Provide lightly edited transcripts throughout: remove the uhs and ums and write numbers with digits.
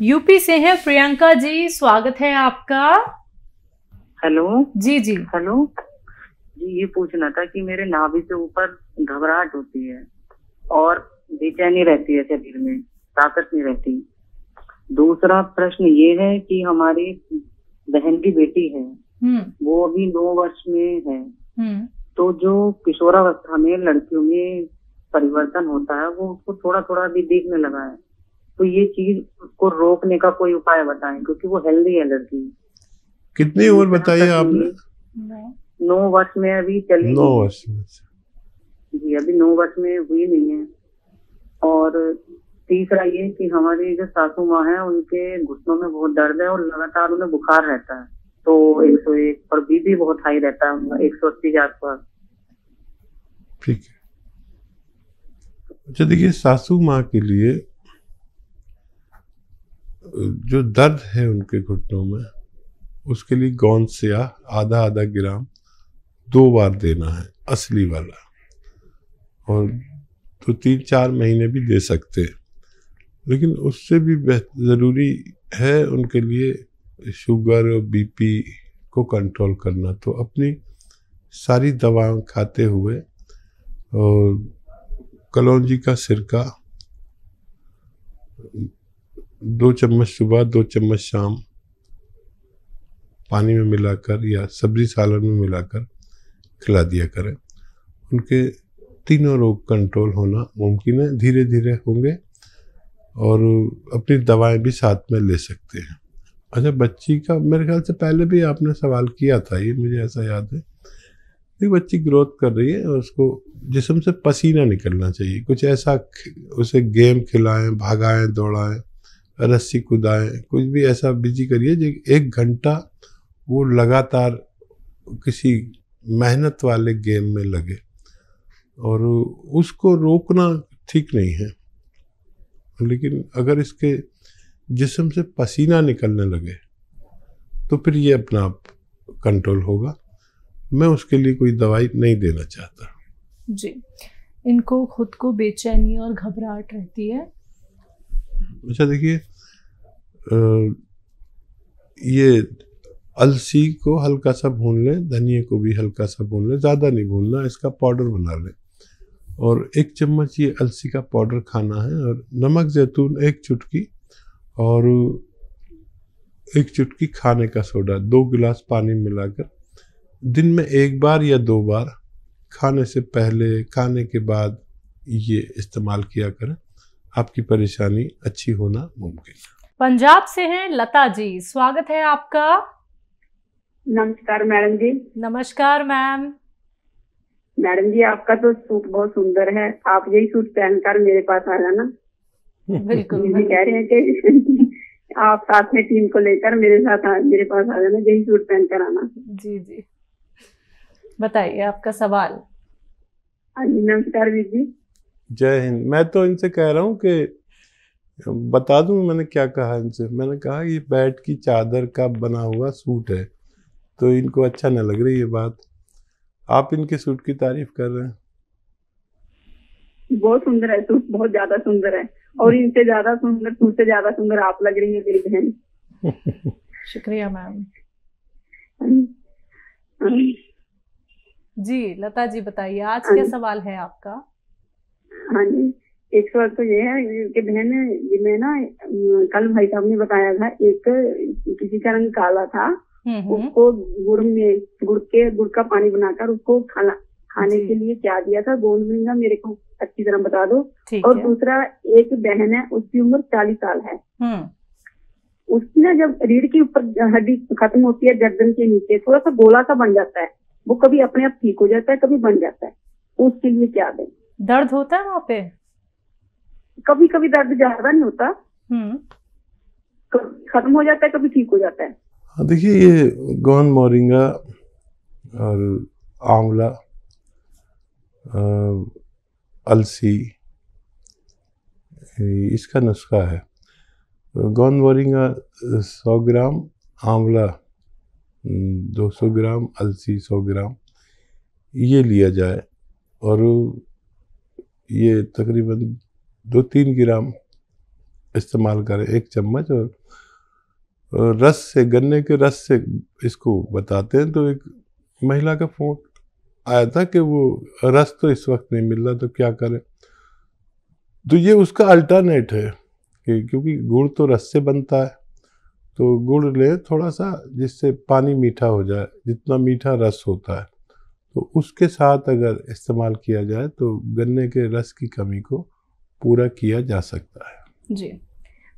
UP से हैं प्रियंका जी, स्वागत है आपका। हेलो जी जी। हेलो जी, ये पूछना था कि मेरे नाभि से ऊपर घबराहट होती है और बेचैनी रहती है, शरीर में ताकत नहीं रहती। दूसरा प्रश्न ये है कि हमारी बहन की बेटी है, वो अभी 9 वर्ष में है। तो जो किशोरावस्था में लड़कियों में परिवर्तन होता है वो उसको थोड़ा थोड़ा भी दिखने लगा है। तो ये चीज उसको रोकने का कोई उपाय बताएं, क्योंकि वो हेल्दी है लड़की। कितनी उम्र बताइए आपने? 9 वर्ष में अभी चली 9 वर्ष में जी, अभी 9 वर्ष में हुई नहीं है। और तीसरा ये कि हमारी जो सासू माँ है उनके घुटनों में बहुत दर्द है और लगातार उन्हें बुखार रहता है, तो 101 और बीपी बहुत हाई रहता है उनका, 180 के आसपास। ठीक है। अच्छा देखिए, सासू माँ के लिए जो दर्द है उनके घुटनों में, उसके लिए गोंद सिया आधा आधा ग्राम 2 बार देना है, असली वाला। और तो 3-4 महीने भी दे सकते हैं, लेकिन उससे भी ज़रूरी है उनके लिए शुगर और बीपी को कंट्रोल करना। तो अपनी सारी दवाएं खाते हुए और कलौंजी का सिरका 2 चम्मच सुबह 2 चम्मच शाम पानी में मिलाकर या सब्जी सालन में मिलाकर खिला दिया करें। उनके तीनों रोग कंट्रोल होना मुमकिन है, धीरे धीरे होंगे और अपनी दवाएं भी साथ में ले सकते हैं। अच्छा, बच्ची का मेरे ख्याल से पहले भी आपने सवाल किया था, ये मुझे ऐसा याद है। एक बच्ची ग्रोथ कर रही है और उसको जिस्म से पसीना निकलना चाहिए। कुछ ऐसा उसे गेम खिलाएं, भागाएं, दौड़ाएं, रस्सी कूदाएं, कुछ भी ऐसा बिजी करिए जो 1 घंटा वो लगातार किसी मेहनत वाले गेम में लगे। और उसको रोकना ठीक नहीं है, लेकिन अगर इसके जिस्म से पसीना निकलने लगे तो फिर ये अपना आप कंट्रोल होगा। मैं उसके लिए कोई दवाई नहीं देना चाहता जी। इनको खुद को बेचैनी और घबराहट रहती है। अच्छा देखिए, ये अलसी को हल्का सा भून लें, धनिया को भी हल्का सा भून लें, ज़्यादा नहीं भूनना, इसका पाउडर बना लें। और 1 चम्मच ये अलसी का पाउडर खाना है, और नमक जैतून 1 चुटकी, और 1 चुटकी खाने का सोडा 2 गिलास पानी मिलाकर दिन में 1 बार या 2 बार, खाने से पहले खाने के बाद ये इस्तेमाल किया करें। आपकी परेशानी अच्छी होना मुमकिन है। पंजाब से हैं लता जी, स्वागत है आपका। नमस्कार मैडम जी। नमस्कार मैम। मैडम जी, आपका तो सूट बहुत सुंदर है, आप यही सूट पहनकर मेरे पास आ जाना। बिल्कुल। ये कह रहे हैं कि आप साथ में टीम को लेकर मेरे मेरे पास आ जाना, यही सूट पहनकर आना। जी जी, बताइए आपका सवाल। नमस्कार वीर जी। जय हिंद। मैं तो इनसे कह रहा हूँ कि बता दूं मैंने क्या कहा इनसे। मैंने कहा ये बैट की चादर का बना हुआ सूट है, तो इनको अच्छा न लग रही ये बात। आप इनके सूट की तारीफ कर रहे हैं। बहुत सुंदर है सूट, बहुत ज्यादा सुंदर है, और इनसे ज्यादा सुंदर, सूट से ज्यादा सुंदर आप लग रही है मेरी बहन। शुक्रिया मैम। जी लता जी, बताइए आज क्या सवाल है आपका। हाँ जी, एक सवाल तो ये है कि बहन, ये मैं ना कल भाई साहब ने बताया था, एक किसी का रंग काला था, उसको गुड़ का पानी बनाकर उसको खाने के लिए क्या दिया था, गोंद मिलेगा, मेरे को अच्छी तरह बता दो। और दूसरा, एक बहन है, उसकी उम्र 40 साल है। उसने जब रीढ़ की ऊपर हड्डी खत्म होती है, गर्दन के नीचे थोड़ा सा गोला सा बन जाता है, वो कभी अपने आप ठीक हो जाता है, कभी बन जाता है, उसके लिए क्या दें? दर्द होता है वहाँ पे? कभी कभी दर्द ज्यादा नहीं होता, कभी खत्म हो जाता है, कभी ठीक हो जाता है। हाँ देखिए, ये गोंद मोरिंगा और आंवला, अलसी, इसका नुस्खा है। गोंद मोरिंगा 100 ग्राम, आंवला 200 ग्राम, अलसी 100 ग्राम, ये लिया जाए। और ये तकरीबन 2-3 ग्राम इस्तेमाल करें 1 चम्मच। और रस से, गन्ने के रस से इसको बताते हैं। तो एक महिला का फोन आया था कि वो रस तो इस वक्त नहीं मिल रहा, तो क्या करें। तो ये उसका अल्टरनेट है कि क्योंकि गुड़ तो रस से बनता है, तो गुड़ ले थोड़ा सा जिससे पानी मीठा हो जाए, जितना मीठा रस होता है, तो उसके साथ अगर इस्तेमाल किया जाए तो गन्ने के रस की कमी को पूरा किया जा सकता है। जी।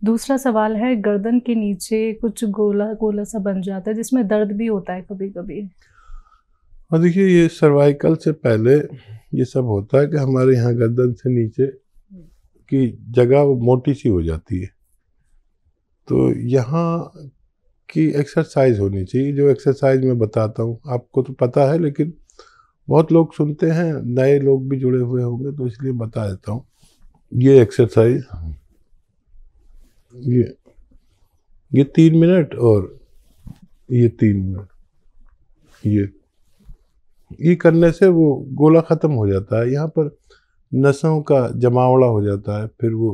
दूसरा सवाल है, गर्दन के नीचे कुछ गोला गोला सा बन जाता है जिसमें दर्द भी होता है कभी कभी। और देखिए, ये सर्वाइकल से पहले ये सब होता है कि हमारे यहाँ गर्दन से नीचे की जगह वो मोटी सी हो जाती है। तो यहाँ की एक्सरसाइज होनी चाहिए, जो एक्सरसाइज मैं बताता हूँ। आपको तो पता है, लेकिन बहुत लोग सुनते हैं, नए लोग भी जुड़े हुए होंगे, तो इसलिए बता देता हूँ। ये एक्सरसाइज, ये 3 मिनट और ये 3 मिनट, ये करने से वो गोला ख़त्म हो जाता है। यहाँ पर नसों का जमावड़ा हो जाता है। फिर वो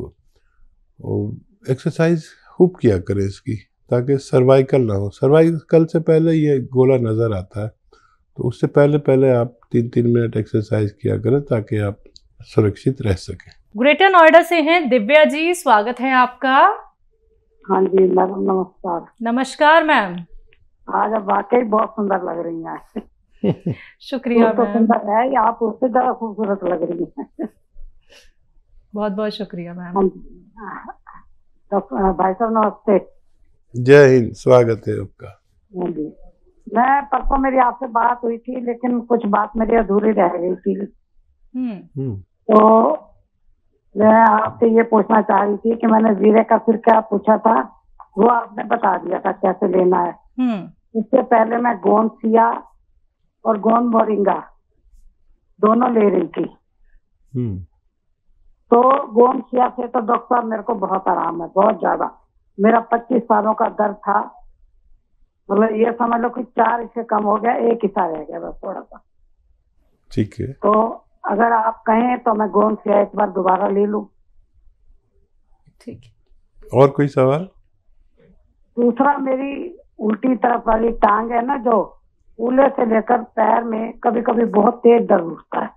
एक्सरसाइज खूब किया करें इसकी, ताकि सर्वाइकल ना हो। सर्वाइकल से पहले ये गोला नज़र आता है, तो उससे पहले आप 3-3 मिनट एक्सरसाइज किया करें ताकि आप सुरक्षित रह सकें। ग्रेटर नोएडा से हैं दिव्या जी, स्वागत है आपका। हाँ जी मैडम, नमस्कार। नमस्कार मैम। आज आप वाकई बहुत सुंदर लग रही हैं। शुक्रिया तो मैम। सुंदर है, या आप उससे ज्यादा खूबसूरत लग रही हैं। बहुत बहुत शुक्रिया मैम। तो भाई साहब नमस्ते। जय हिंद, स्वागत है आपका। हाँ जी, मैं परसों मेरी आपसे बात हुई थी, लेकिन कुछ बात मेरी अधूरी रह गई थी। तो मैं आपसे ये पूछना चाह रही थी कि मैंने जीरे का सिरका पूछा था, वो आपने बता दिया था कैसे लेना है। इससे पहले मैं गोंद सिया और गोंद मोरिंगा दोनों ले रही थी। तो गोंद सिया से तो डॉक्टर साहब मेरे को बहुत आराम है, बहुत ज्यादा। मेरा 25 सालों का दर्द था, मतलब ये समझ लो कि 4 हिस्से कम हो गया, 1 हिस्सा रह गया बस थोड़ा सा। ठीक है। तो अगर आप कहें तो मैं गोंद सिया एक बार दोबारा ले लूं। ठीक है, और कोई सवाल? दूसरा, मेरी उल्टी तरफ वाली टांग है ना, जो कूल्हे से लेकर पैर में कभी कभी बहुत तेज दर्द उठता है।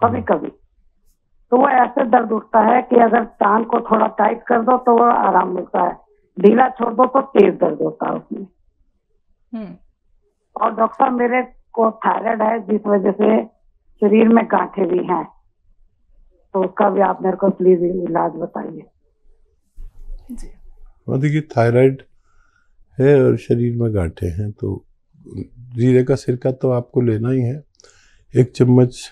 कभी कभी तो वो ऐसे दर्द उठता है कि अगर टांग को थोड़ा टाइट कर दो तो वो आराम मिलता है, ढीला छोड़ दो तो तेज दर्द होता है उसमें। और डॉक्टर मेरे को थायराइड है, जिस वजह से शरीर में गांठें भी हैं, तो उसका भी आप मेरे को प्लीज इलाज बताइए। देखिए, थायराइड है और शरीर में गांठें हैं, तो जीरे का सिरका तो आपको लेना ही है। 1 चम्मच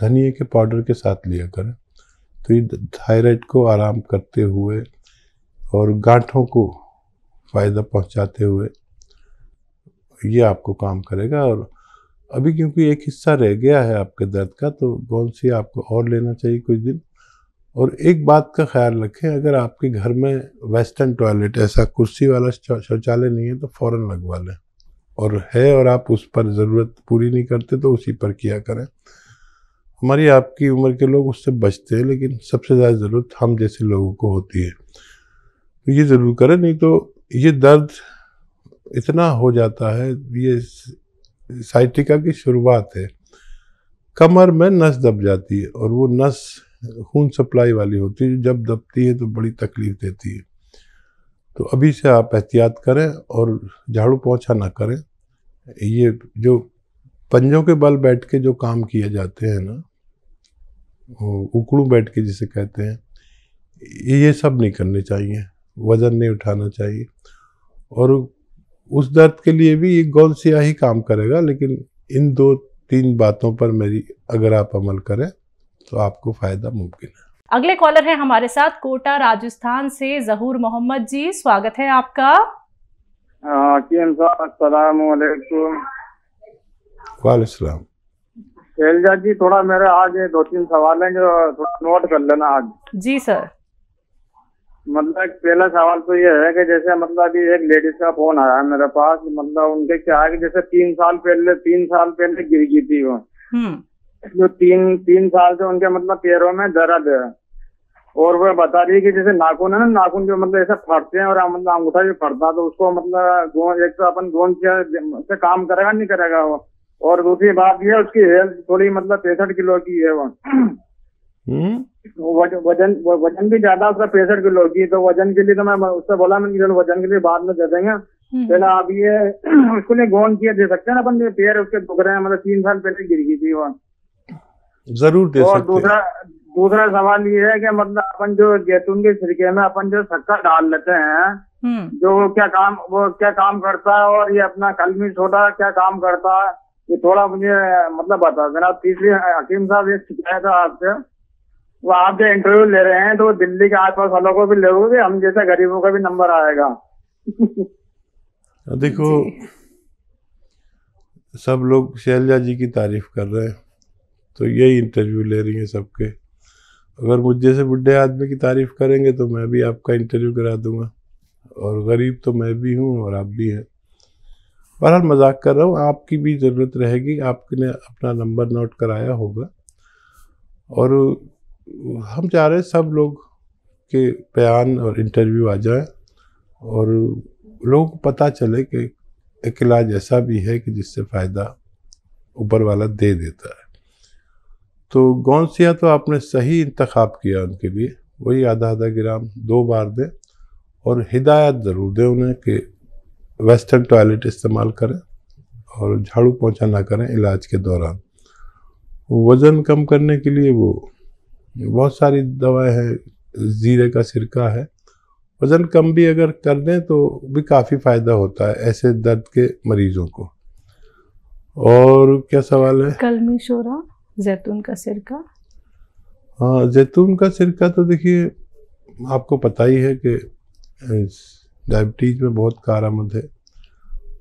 धनिए के पाउडर के साथ लिया करें, तो ये थायराइड को आराम करते हुए और गांठों को फ़ायदा पहुंचाते हुए ये आपको काम करेगा। और अभी क्योंकि एक हिस्सा रह गया है आपके दर्द का, तो गोंद सिया आपको और लेना चाहिए कुछ दिन। और एक बात का ख्याल रखें, अगर आपके घर में वेस्टर्न टॉयलेट, ऐसा कुर्सी वाला शौचालय नहीं है, तो फ़ौरन लगवा लें। और है और आप उस पर ज़रूरत पूरी नहीं करते तो उसी पर किया करें। हमारी आपकी उम्र के लोग उससे बचते हैं, लेकिन सबसे ज़्यादा ज़रूरत हम जैसे लोगों को होती है, तो ये ज़रूर करें। नहीं तो ये दर्द इतना हो जाता है, ये साइटिका की शुरुआत है। कमर में नस दब जाती है और वो नस खून सप्लाई वाली होती है, जब दबती है तो बड़ी तकलीफ देती है। तो अभी से आप एहतियात करें और झाड़ू पोंछा ना करें। ये जो पंजों के बल बैठ के जो काम किए जाते हैं ना, उकड़ू बैठ के जिसे कहते हैं, ये सब नहीं करने चाहिए। वज़न नहीं उठाना चाहिए। और उस दर्द के लिए भी ये गोंद सिया ही काम करेगा, लेकिन इन 2-3 बातों पर मेरी अगर आप अमल करें तो आपको फ़ायदा मुमकिन है। अगले कॉलर है हमारे साथ कोटा राजस्थान से जहूर मोहम्मद जी, स्वागत है आपका। अस्सलाम वालेकुम। वालेकुम। शैलजा जी, थोड़ा मेरे आज 2-3 सवाल हैं जो थोड़ा नोट कर लेना आज। जी सर। मतलब पहला सवाल तो ये है कि जैसे मतलब अभी एक लेडीज का फोन आया है मेरे पास, मतलब उनके क्या है कि जैसे 3 साल पहले गिर गई थी वो, जो 3 साल से उनके मतलब पैरों में दर्द है। और वो बता रही है कि जैसे नाखून है ना, नाखून जो मतलब ऐसे फटते हैं और मतलब अंगूठा भी फटता है, तो उसको मतलब एक तो अपन गोंद से काम करेगा नहीं करेगा वो। और दूसरी बात ये है उसकी हेल्थ थोड़ी मतलब 65 किलो की है वो। वजन भी ज्यादा उसका 65 किलो की। तो वजन के लिए तो मैं उससे बोला, मैं चलो वजन के लिए बाद में दे देंगे, पहले आप ये उसको लिए गोंद किया दे सकते हैं ना अपन, पैर उसके दुख रहे हैं, मतलब 3 साल पहले गिर गई थी वो। जरूर दे और सकते हैं। दूसरा सवाल ये है कि मतलब अपन जो जैतून के छिलके में अपन जो शक्कर डाल लेते हैं, जो वो क्या काम करता है, और ये अपना कलमी सोडा क्या काम करता है, ये थोड़ा मुझे मतलब बता देना। तीसरी, हकीम साहब एक शिकायत है आपसे, वो आप जो इंटरव्यू ले रहे हैं तो दिल्ली के आसपास वालों को भी लोगे, हम जैसे गरीबों का भी नंबर आएगा। देखो, सब लोग शैलजा जी की तारीफ कर रहे हैं, तो यही इंटरव्यू ले रही हैं सबके। अगर मुझ जैसे बुढ़े आदमी की तारीफ करेंगे तो मैं भी आपका इंटरव्यू करा दूंगा, और गरीब तो मैं भी हूँ और आप भी हैं। बहरहाल मजाक कर रहा हूँ, आपकी भी ज़रूरत रहेगी, आपने अपना नंबर नोट कराया होगा। और हम चाह रहे हैं सब लोग के बयान और इंटरव्यू आ जाए, और लोगों को पता चले कि एक इलाज ऐसा भी है कि जिससे फ़ायदा ऊपर वाला दे देता है। तो गौनसिया तो आपने सही इंतखाब किया उनके लिए, वही आधा ग्राम 2 बार दें, और हिदायत ज़रूर दें उन्हें कि वेस्टर्न टॉयलेट इस्तेमाल करें और झाड़ू पोंछा ना करें इलाज के दौरान। वज़न कम करने के लिए वो बहुत सारी दवाएं हैं, जीरे का सिरका है, वज़न कम भी अगर कर दें तो भी काफ़ी फ़ायदा होता है ऐसे दर्द के मरीज़ों को। और क्या सवाल है? कलमी शोरा, जैतून का सिरका। हाँ, जैतून का सिरका तो देखिए आपको पता ही है कि डायबिटीज़ में बहुत कारआमद है,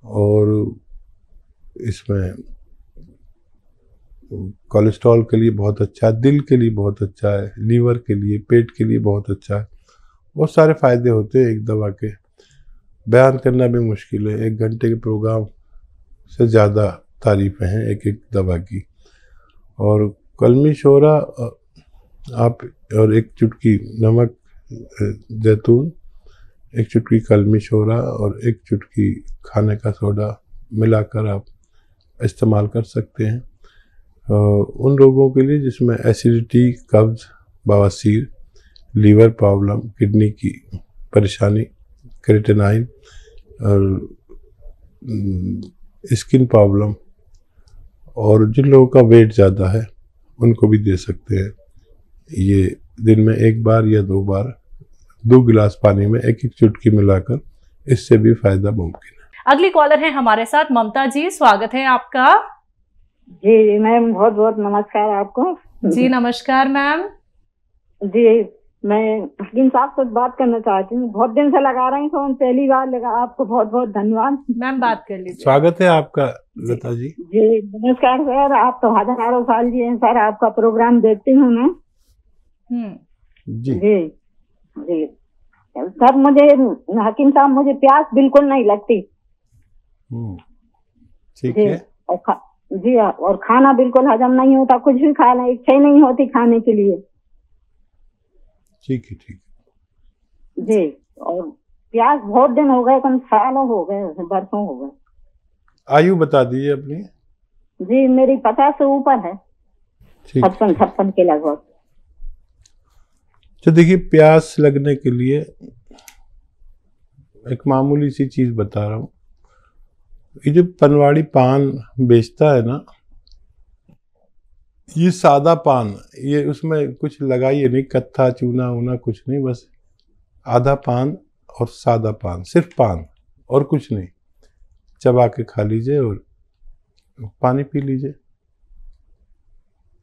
और इसमें कोलेस्ट्रॉल के लिए बहुत अच्छा है, दिल के लिए बहुत अच्छा है, लीवर के लिए, पेट के लिए बहुत अच्छा है। बहुत सारे फ़ायदे होते हैं एक दवा के, बयान करना भी मुश्किल है। 1 घंटे के प्रोग्राम से ज़्यादा तारीफ़ें हैं एक एक दवा की। और कलमी शोरा आप, और 1 चुटकी नमक जैतून, 1 चुटकी कलमी शोरा और 1 चुटकी खाने का सोडा मिलाकर आप इस्तेमाल कर सकते हैं। उन लोगों के लिए जिसमें एसिडिटी, कब्ज़, बवासीर, लीवर प्रॉब्लम, किडनी की परेशानी, क्रिएटिनाइन और स्किन प्रॉब्लम, और जिन लोगों का वेट ज़्यादा है उनको भी दे सकते हैं। ये दिन में 1 बार या 2 बार 2 गिलास पानी में 1-1 चुटकी मिलाकर, इससे भी फ़ायदा मुमकिन है। अगली कॉलर है हमारे साथ ममता जी, स्वागत है आपका। जी मैम, बहुत बहुत नमस्कार आपको। जी नमस्कार मैम। जी, मैं हकीम साहब से बात करना चाहती हूँ, बहुत दिन से लगा रही हूँ, पहली बार लगा। आपको बहुत बहुत धन्यवाद। मैम बात कर लीजिए। स्वागत है आपका लता जी। जी नमस्कार सर, आप तो हजारों साल जी हैं सर, आपका प्रोग्राम देखती हूँ मैं। जी जी जी सर, मुझे हकीम साहब, मुझे प्यास बिल्कुल नहीं लगती। ठीक है। जी, और खाना बिल्कुल हजम नहीं होता, कुछ भी खाना इच्छा ही नहीं होती खाने के लिए। ठीक है, ठीक है जी, और प्यास बहुत दिन हो गए, कम सालों हो गए, बरसों हो गए। आयु बता दीजिए अपनी। जी मेरी 50 से ऊपर है, 56 के लगभग। तो देखिए, प्यास लगने के लिए एक मामूली सी चीज बता रहा हूँ। ये जो पनवाड़ी पान बेचता है ना, ये सादा पान, ये उसमें कुछ लगाइए नहीं, कत्था चूना वूना कुछ नहीं, बस आधा पान और सादा पान, सिर्फ पान और कुछ नहीं, चबा के खा लीजिए और पानी पी लीजिए।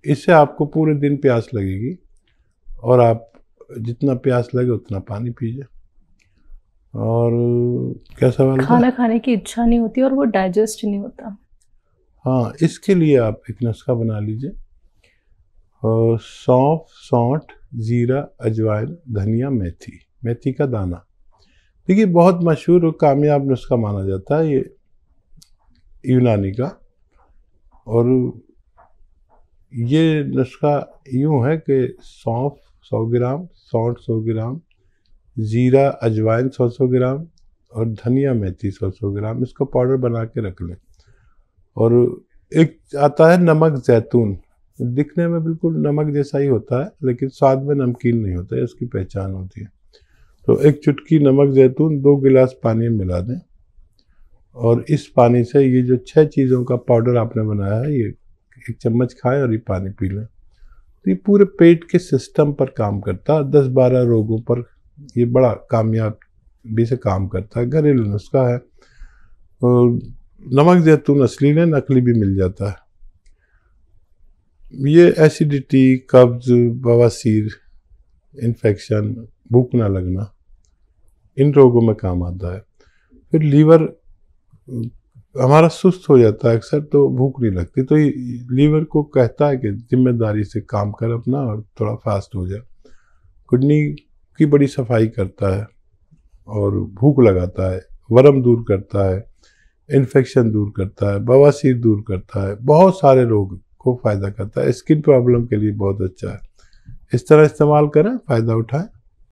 इससे आपको पूरे दिन प्यास लगेगी, और आप जितना प्यास लगे उतना पानी पीजिए। और क्या सवाल? खाना खाने की इच्छा नहीं होती और वो डाइजेस्ट नहीं होता। हाँ, इसके लिए आप एक नुस्खा बना लीजिए। और सौंफ, सौंठ, जीरा, अजवाइन, धनिया, मेथी, मेथी का दाना। देखिए, बहुत मशहूर और कामयाब नुस्खा माना जाता है ये यूनानी का। और ये नुस्खा यूँ है कि सौंफ, 100 ग्राम, सौंठ 100 ग्राम, जीरा अजवाइन 100 ग्राम और धनिया मेथी 100 ग्राम, इसको पाउडर बना के रख लें। और एक आता है नमक जैतून, दिखने में बिल्कुल नमक जैसा ही होता है लेकिन स्वाद में नमकीन नहीं होता है, इसकी पहचान होती है। तो एक चुटकी नमक जैतून 2 गिलास पानी में मिला दें और इस पानी से ये जो 6 चीज़ों का पाउडर आपने बनाया है ये 1 चम्मच खाएं और ये पानी पी लें। तो ये पूरे पेट के सिस्टम पर काम करता है, 10-12 रोगों पर ये बड़ा कामयाबी से काम करता है, घरेलू नुस्खा है। और नमक जैतून असली ने, नकली भी मिल जाता है। ये एसिडिटी, कब्ज, बवासीर, इन्फेक्शन, भूख ना लगना, इन रोगों में काम आता है। फिर लीवर हमारा सुस्त हो जाता है अक्सर, तो भूख नहीं लगती, तो ये लीवर को कहता है कि जिम्मेदारी से काम कर अपना और थोड़ा फास्ट हो जाए। किडनी की बड़ी सफाई करता है और भूख लगाता है, वर्म दूर करता है, इन्फेक्शन दूर करता है, बवासीर दूर करता है, बहुत सारे रोग को फ़ायदा करता है। स्किन प्रॉब्लम के लिए बहुत अच्छा है। इस तरह इस्तेमाल करें, फ़ायदा उठाएं।